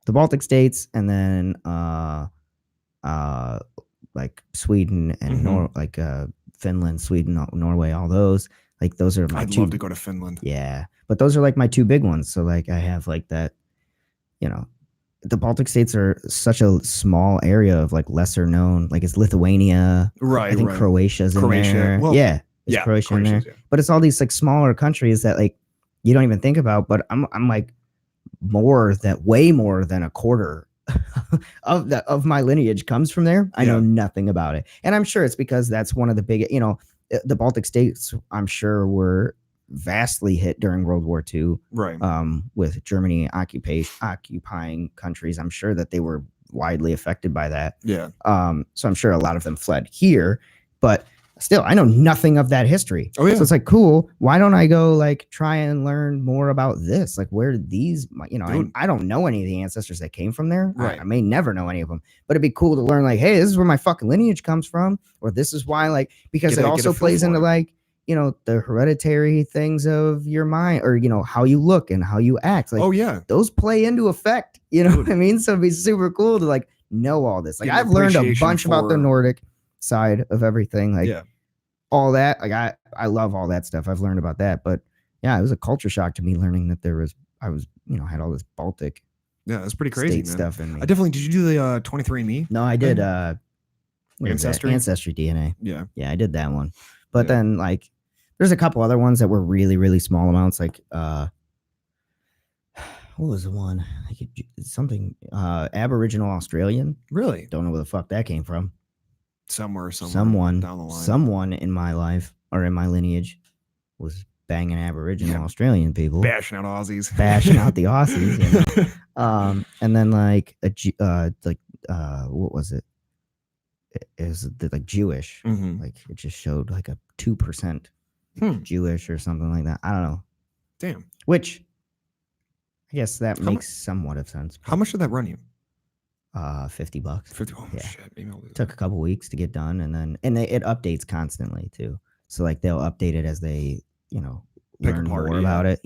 the Baltic states, and then like Sweden and Finland, Sweden, Norway, all those. Like those are my I'd love to go to Finland. Yeah, but those are like my 2 big ones. So like I have like that, the Baltic states are such a small area of like lesser known. Like it's Lithuania, right? I think Croatia's in there. Well, Croatia in there, but it's all these like smaller countries that like you don't even think about. But I'm like way more than a quarter of my lineage comes from there. I know nothing about it, and I'm sure it's because that's one of the big, the Baltic states. I'm sure were vastly hit during World War II, right? With Germany occupying countries. I'm sure that they were widely affected by that. Yeah. So I'm sure a lot of them fled here, but still, I know nothing of that history. Oh yeah. So it's like, cool. Why don't I go like try and learn more about this? Like, where did these? I don't know any of the ancestors that came from there. Right. I may never know any of them, but it'd be cool to learn. Like, hey, this is where my fucking lineage comes from, or this is why. Like, because it also plays into like, the hereditary things of your mind, or how you look and how you act. Like, oh yeah, those play into effect. You know what I mean? So it'd be super cool to like know all this. Like, I've learned a bunch about the Nordic side of everything. Like, all that. Like, I love all that stuff. I've learned about that. But yeah, it was a culture shock to me learning that I was had all this Baltic. Yeah, that's pretty crazy, man. Stuff in me. I definitely. Did you do the 23andMe? No, I did. Ancestry DNA. Yeah, I did that one. But then, like, there's a couple other ones that were really, really small amounts. Like, what was the one? Something Aboriginal Australian. Really? Don't know where the fuck that came from. Someone down the line. Someone in my life or in my lineage was banging Aboriginal Australian people, bashing out Aussies, bashing out the Aussies. And then like what was it? It was like Jewish. Like, it just showed like a 2% Jewish or something like that. I don't know. Damn. Which I guess that makes somewhat of sense. How much did that run you? $50. 50. Oh shit! Maybe I'll do that. Took a couple weeks to get done, and it updates constantly too. So like, they'll update it as they learn more about it.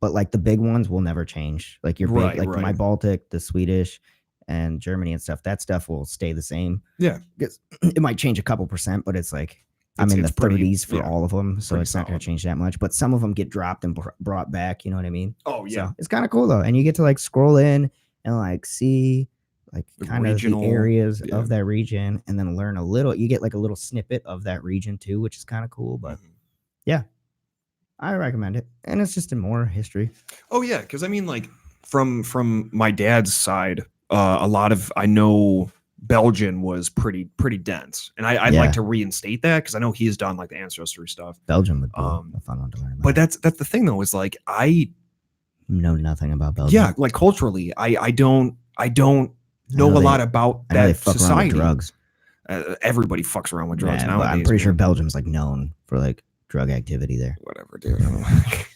But like, the big ones will never change. Like, your big, like my Baltic, the Swedish, and Germany and stuff. That stuff will stay the same. Yeah, because it might change a couple percent, but it's like I'm in the 30s for all of them, so it's not going to change that much. But some of them get dropped and brought back. You know what I mean? Oh yeah, so it's kind of cool though, and you get to like scroll in and like see like kind of the areas of that region, and then learn a little. You get like a little snippet of that region too, which is kind of cool. But yeah, I recommend it, and it's just in more history. Oh yeah, because I mean, like, from my dad's side, a lot of, I know Belgian was pretty dense, and I'd like to reinstate that, because I know he's done like the ancestry stuff. Belgium would be a fun one to learn about. But that's the thing though, is like, I know nothing about Belgium. Yeah, like culturally, I don't know a lot about that society. Drugs. Everybody fucks around with drugs nowadays. I'm pretty sure Belgium's like known for like drug activity there. Whatever, dude.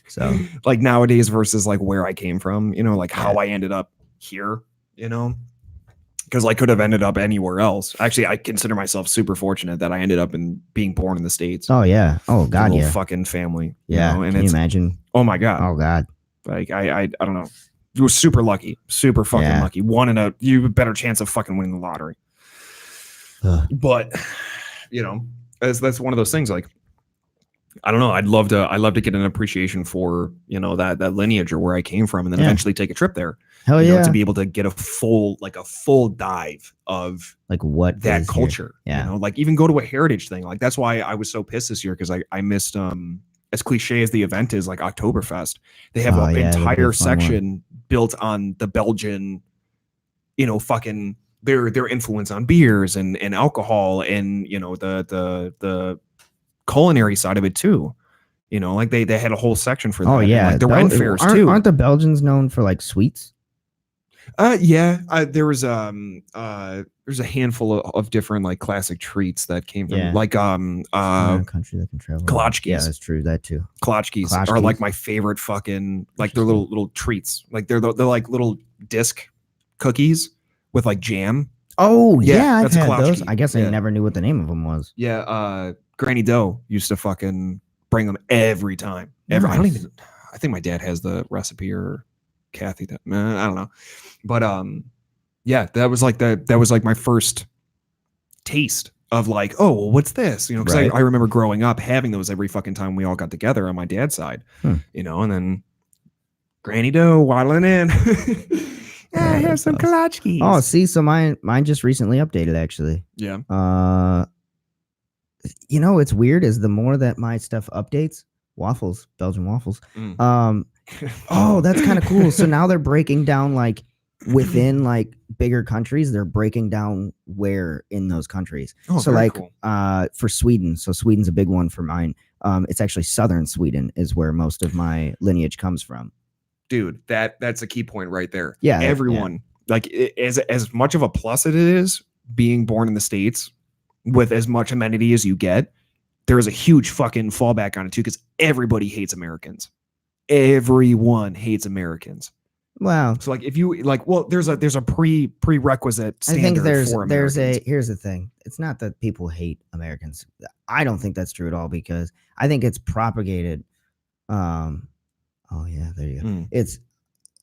So like nowadays versus like where I came from, like how I ended up here, because I could have ended up anywhere else. Actually, I consider myself super fortunate that I ended up being born in the States. Oh yeah. Oh god, yeah. Fucking family. Yeah. And can you imagine? Oh my god. Oh god. Like I don't know. You were super lucky, super fucking lucky. You have a better chance of fucking winning the lottery. But that's one of those things. Like, I don't know. I'd love to get an appreciation for that lineage or where I came from, and then eventually take a trip there. Hell yeah! To be able to get a full dive of like what that culture. Here. Yeah. Like even go to a heritage thing. Like that's why I was so pissed this year, because I missed as cliche as the event is, like Oktoberfest. They have an entire section built on the Belgian, fucking their influence on beers and alcohol, and the culinary side of it too. Like they had a whole section for that. Oh yeah, like the Ren fairs too. Aren't the Belgians known for like sweets? There's a handful of different like classic treats that came from like country that can travel. Kolachkis. Yeah, that's true. That too. Kolachkis are like my favorite fucking, like, they're little treats. Like they're like little disc cookies with like jam. Oh yeah, I've had those. I guess I never knew what the name of them was. Yeah, Granny Doe used to fucking bring them every time. Nice. I think my dad has the recipe, or Kathy. I don't know. But that was like my first taste of like, oh, well, what's this? Because I remember growing up having those every fucking time we all got together on my dad's side. And then Granny Doe waddling in. I have some Kolachkis. Oh, see, so mine just recently updated actually. Yeah. It's weird, is the more that my stuff updates, Belgian waffles. Oh, that's kind of cool. So now they're breaking down like within like bigger countries, they're breaking down where in those countries. So like cool. For Sweden, so Sweden's a big one for mine. It's actually southern Sweden is where most of my lineage comes from. Dude, that's a key point right there. Yeah, everyone like as much of a plus it is being born in the States with as much amenity as you get. There is a huge fucking fallback on it too, because everybody hates Americans. Everyone hates Americans. Well, so like if you like, well, there's a prerequisite standard I think for Americans. here's the thing. It's not that people hate Americans. I don't think that's true at all because I think it's propagated. Oh yeah, there you go. It's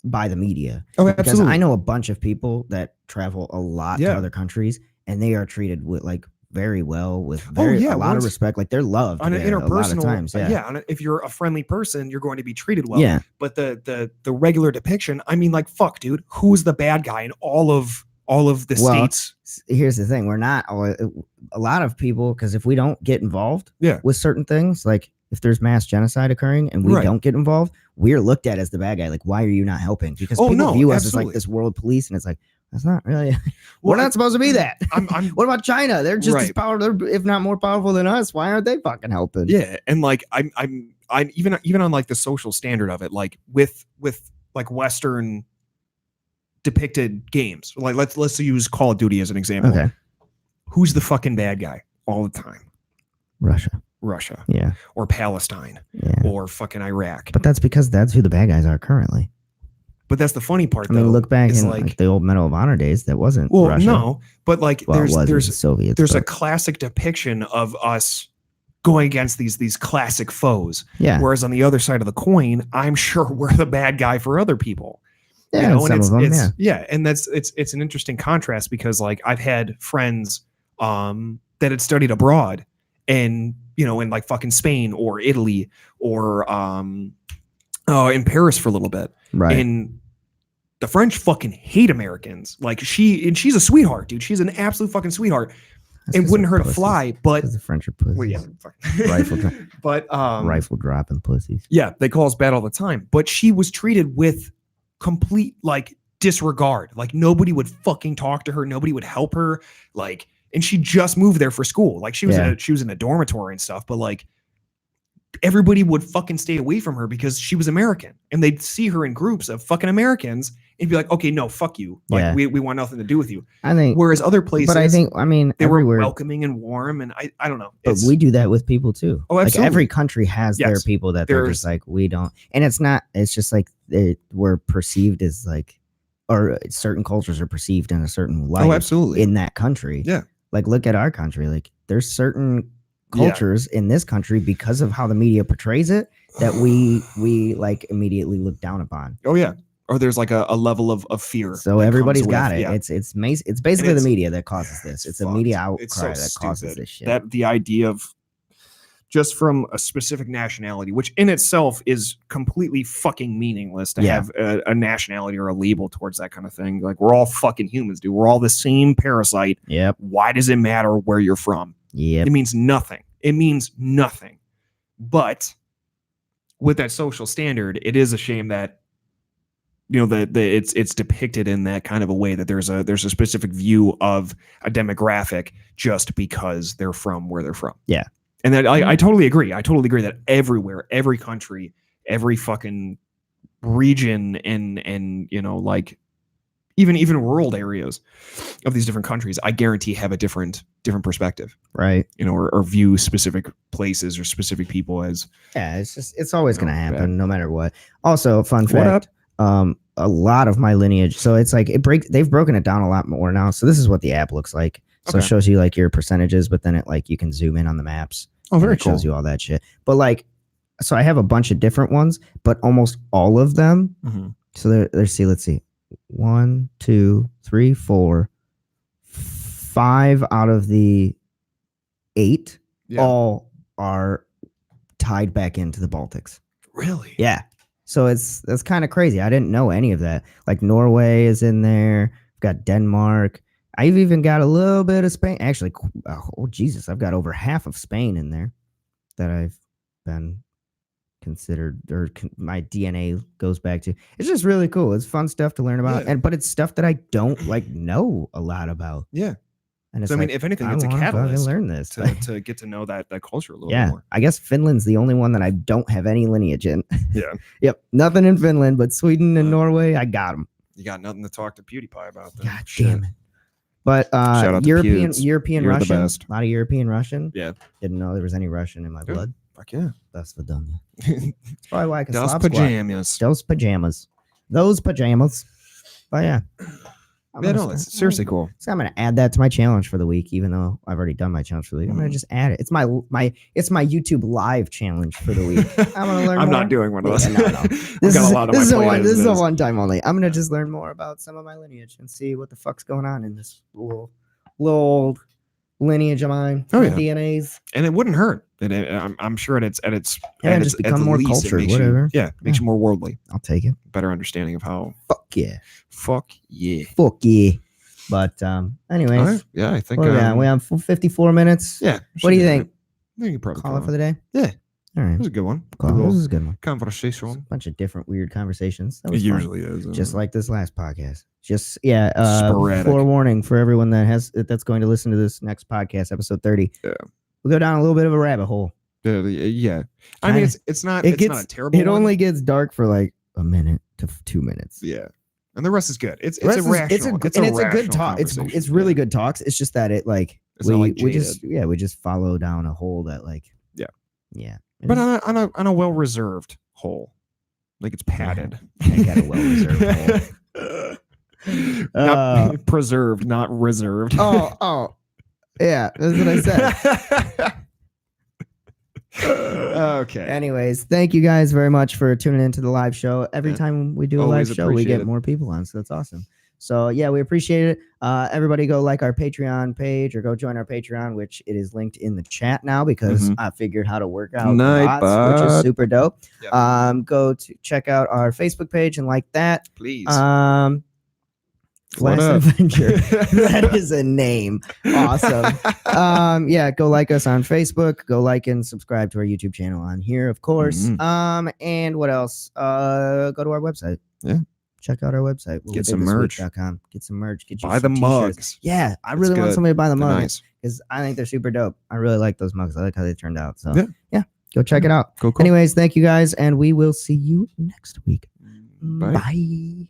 by the media. Oh, because absolutely. I know a bunch of people that travel a lot to other countries and they are treated with like very well with a lot of respect. Like they're loved on an interpersonal. A lot of times. Yeah. If you're a friendly person, you're going to be treated well. Yeah. But the regular depiction, I mean, like, fuck, dude, who's the bad guy in all of the states? Here's the thing: we're not a lot of people, because if we don't get involved with certain things, like if there's mass genocide occurring and we don't get involved, we're looked at as the bad guy. Like, why are you not helping? Because people view us as like this world police, and it's like, that's not really. We're not supposed to be that. What about China? They're just as powerful, if not more powerful than us. Why aren't they fucking helping? Yeah, and like I'm even on like the social standard of it, like with like Western depicted games. Like let's use Call of Duty as an example. Okay. Who's the fucking bad guy all the time? Russia. Yeah. Or Palestine. Yeah. Or fucking Iraq. But that's because that's who the bad guys are currently. But that's the funny part. I mean, look back in like the old Medal of Honor days. That wasn't. Well, Russia. No, but like there's Soviets. There's a classic depiction of us going against these classic foes. Yeah. Whereas on the other side of the coin, I'm sure we're the bad guy for other people. Yeah, and some of them, and it's an interesting contrast because like I've had friends that had studied abroad and in like fucking Spain or Italy or in Paris for a little bit. Right. And the French fucking hate Americans. Like she's a sweetheart, dude. She's an absolute fucking sweetheart. It wouldn't hurt to fly, but the French are pussies. Well, yeah, rifle dropping pussies. Yeah, they call us bad all the time. But she was treated with complete like disregard. Like nobody would fucking talk to her. Nobody would help her. Like, and she just moved there for school. Like she was in a dormitory and stuff. But like everybody would fucking stay away from her because she was American, and they'd see her in groups of fucking Americans and be like, okay, no, fuck you. Like we want nothing to do with you. I think. Whereas other places, but I mean, they were welcoming and warm, and I don't know. But we do that with people too. Oh, absolutely. Like every country has their people that they're just like, we don't, and it's not. It's just like we're perceived as like, or certain cultures are perceived in a certain light. Oh, absolutely. In that country. Yeah. Like look at our country. Like there's certain cultures in this country because of how the media portrays it that we like immediately look down upon. Oh yeah. Or there's like a level of fear. So everybody's got it. Yeah. It's basically the media that causes this. It's a media outcry that causes this shit. That the idea of just from a specific nationality, which in itself is completely fucking meaningless to have a nationality or a label towards that kind of thing. Like we're all fucking humans, dude. We're all the same parasite. Yep. Why does it matter where you're from? Yep. It means nothing. It means nothing. But with that social standard, it is a shame that it's depicted in that kind of a way that there's a specific view of a demographic just because they're from where they're from. Yeah. And that I totally agree. I totally agree that everywhere, every country, every fucking region and like even rural areas of these different countries, I guarantee have a different perspective. Right. Or view specific places or specific people as. Yeah, it's always going to happen no matter what. Also, fun fact. A lot of my lineage. So it's like they've broken it down a lot more now. So this is what the app looks like. So it shows you like your percentages, but then it like you can zoom in on the maps. Oh, very cool. It shows you all that shit. But like, so I have a bunch of different ones, but almost all of them. Mm-hmm. So let's see. 1, 2, 3, 4, 5 out of the 8 all are tied back into the Baltics. Really? Yeah. So that's kind of crazy. I didn't know any of that. Like Norway is in there. I've got Denmark. I've even got a little bit of Spain. Actually, oh Jesus, I've got over half of Spain in there that I've been considered, or my DNA goes back to. It's just really cool. It's fun stuff to learn about, but it's stuff that I don't like know a lot about. Yeah. And it's so, I mean, if anything, it's a catalyst learn this to get to know that culture a little bit more. I guess Finland's the only one that I don't have any lineage in. Yeah. Yep. Nothing in Finland, but Sweden and Norway, I got them. You got nothing to talk to PewDiePie about. Then. God damn it. But European Russian, a lot of European Russian. Yeah. Didn't know there was any Russian in my blood. Fuck yeah. That's Vidania. That's probably why I can Those pajamas. Those pajamas. those pajamas. But yeah. That's seriously cool. So I'm gonna add that to my challenge for the week, even though I've already done my challenge for the week. I'm gonna just add it. It's my YouTube live challenge for the week. I'm gonna learn. I'm more. not doing one of those. No. This is a one-time only. I'm gonna just learn more about some of my lineage and see what the fuck's going on in this little old lineage of mine. DNAs. And it wouldn't hurt. I'm sure just become more cultured. Whatever. Makes you more worldly. I'll take it. Better understanding of how. Fuck yeah. But anyways, right. Yeah, I think we have 54 minutes. Yeah. What do you think? I think you probably call it for the day. Yeah. All right. It was a good one. This is a good one. Conversation. A bunch of different weird conversations. It usually is. Just like this last podcast. Sporadic. Forewarning for everyone that's going to listen to this next podcast, episode 30. Yeah. We'll go down a little bit of a rabbit hole. Yeah. I mean, it's not a terrible one. Only gets dark for like a minute to 2 minutes. Yeah. And the rest is good. It's a good talk. It's really good talks. It's just that we just follow down a hole that yeah. But on a well reserved hole, like it's padded. I got a well reserved hole. Not preserved, not reserved. Oh, yeah, that's what I said. Okay. Anyways, thank you guys very much for tuning into the live show. Every time we do a live show, we get more people on, so that's awesome. So yeah, we appreciate it. Everybody go like our Patreon page or go join our Patreon, which it is linked in the chat now because I figured how to work out bots, which is super dope. Yep. Go to check out our Facebook page and like that. Please. Last Avenger. That is a name. Awesome. Go like us on Facebook. Go like and subscribe to our YouTube channel on here, of course. And what else? Go to our website. Yeah. Check out our website. Get some merch. Get some merch. Buy the mugs. Yeah, I really want somebody to buy the mugs because I think they're super dope. I really like those mugs. I like how they turned out. So yeah, go check it out. Cool. Anyways, thank you guys, and we will see you next week. Bye. Bye.